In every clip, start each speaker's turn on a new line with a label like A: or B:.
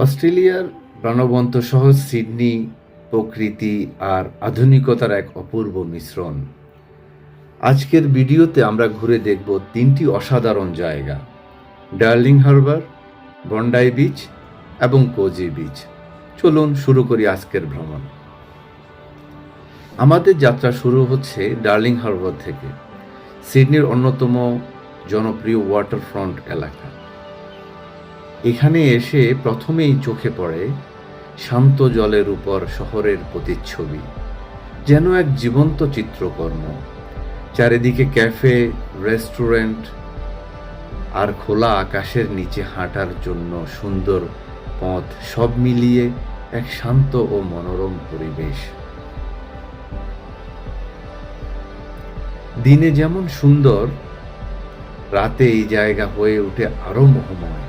A: অস্ট্রেলিয়ার প্রাণবন্ত শহর সিডনি প্রকৃতি আর আধুনিকতার এক অপূর্ব মিশ্রণ। আজকের ভিডিওতে আমরা ঘুরে দেখব তিনটি অসাধারণ জায়গা: ডার্লিং হারবার, বন্ডাই বিচ এবং কোজি বিচ। চলুন শুরু করি আজকের ভ্রমণ। আমাদের যাত্রা শুরু হচ্ছে ডার্লিং হারবার থেকে, সিডনির অন্যতম জনপ্রিয় ওয়াটারফ্রন্ট এলাকা। এখানে এসে প্রথমেই চোখে পড়ে শান্ত জলের উপর শহরের প্রতিচ্ছবি, যেন এক জীবন্ত চিত্রকর্ম। চারিদিকে ক্যাফে, রেস্টুরেন্ট আর খোলা আকাশের নিচে হাঁটার জন্য সুন্দর পথ, সব মিলিয়ে এক শান্ত ও মনোরম পরিবেশ। দিনে যেমন সুন্দর, রাতে এই জায়গা হয়ে ওঠে আরো মোহময়।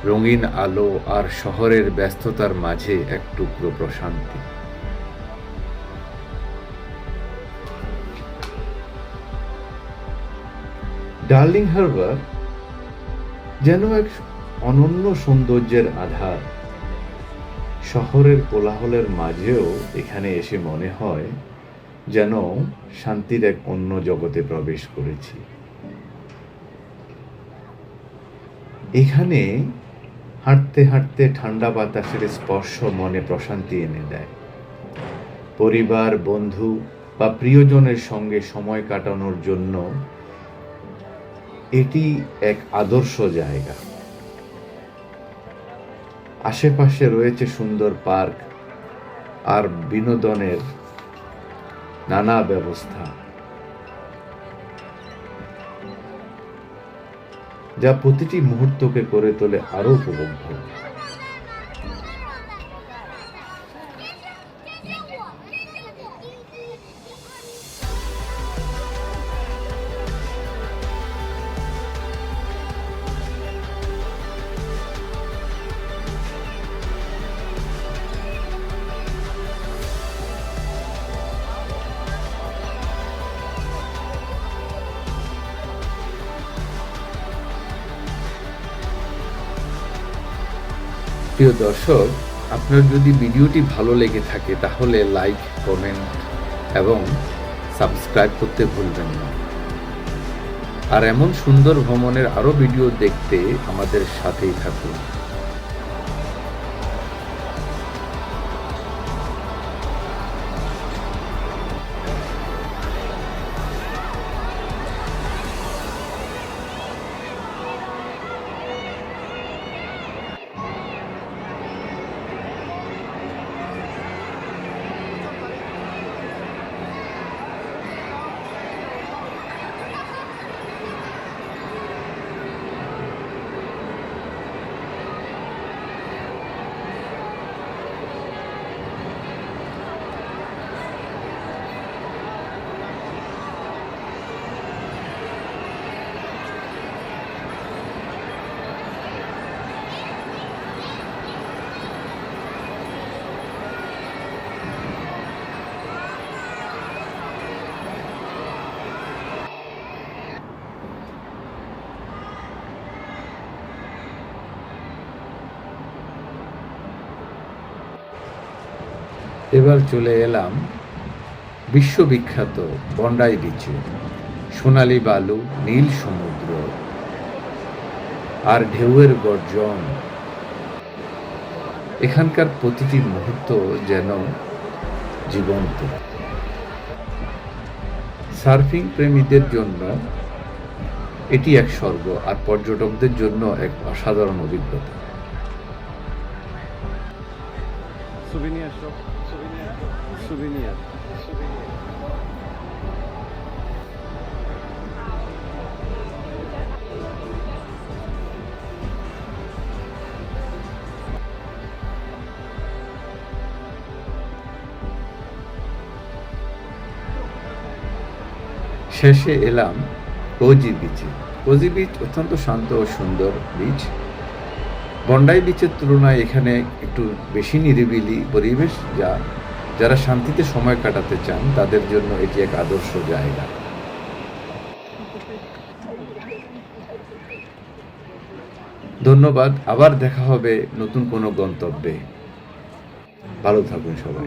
A: রঙিন আলো আর শহরের ব্যস্ততার মাঝে এক টুকরো প্রশান্তি। ডার্লিং হারবার যেন এক অনন্য সৌন্দর্যের আধার। শহরের কোলাহলের মাঝেও এখানে এসে মনে হয় যেন শান্তির এক অন্য জগতে প্রবেশ করেছি। এখানে হাঁটতে হাঁটতে ঠান্ডা বাতাসের স্পর্শ মনে প্রশান্তি এনে দেয়। পরিবার, বন্ধু বা প্রিয়জনের সঙ্গে সময় কাটানোর জন্য এটি এক আদর্শ জায়গা। আশেপাশে রয়েছে সুন্দর পার্ক আর বিনোদনের নানা ব্যবস্থা, যা প্রতিটি মুহূর্তকে করে তোলে আরো উপভোগ্য। প্রিয় দর্শক, আপনার যদি ভিডিওটি ভালো লেগে থাকে তাহলে লাইক, কমেন্ট এবং সাবস্ক্রাইব করতে ভুলবেন না। আর এমন সুন্দর ভ্রমণের আরো ভিডিও দেখতে আমাদের সাথেই থাকুন। এবার চলে এলাম বিশ্ববিখ্যাত বন্ডাই বিচে। সোনালী বালু, নীল সমুদ্র আর ঢেউয়ের গর্জন, এখানকার প্রতিটি মুহূর্ত যেন জীবন্ত। সার্ফিং প্রেমীদের জন্য এটি এক স্বর্গ, আর পর্যটকদের জন্য এক অসাধারণ অভিজ্ঞতা। শেষে এলাম কোজি বিচে। কোজি বিচ অত্যন্ত শান্ত ও সুন্দর বিচ। বন্ডাই বিচের তুলনায় এখানে একটু বেশি নিরিবিলি পরিবেশ, যারা শান্তিতে সময় কাটাতে চান তাদের জন্য এটি এক আদর্শ জায়গা। ধন্যবাদ, আবার দেখা হবে নতুন কোনো গন্তব্যে। ভালো থাকুন সবাই।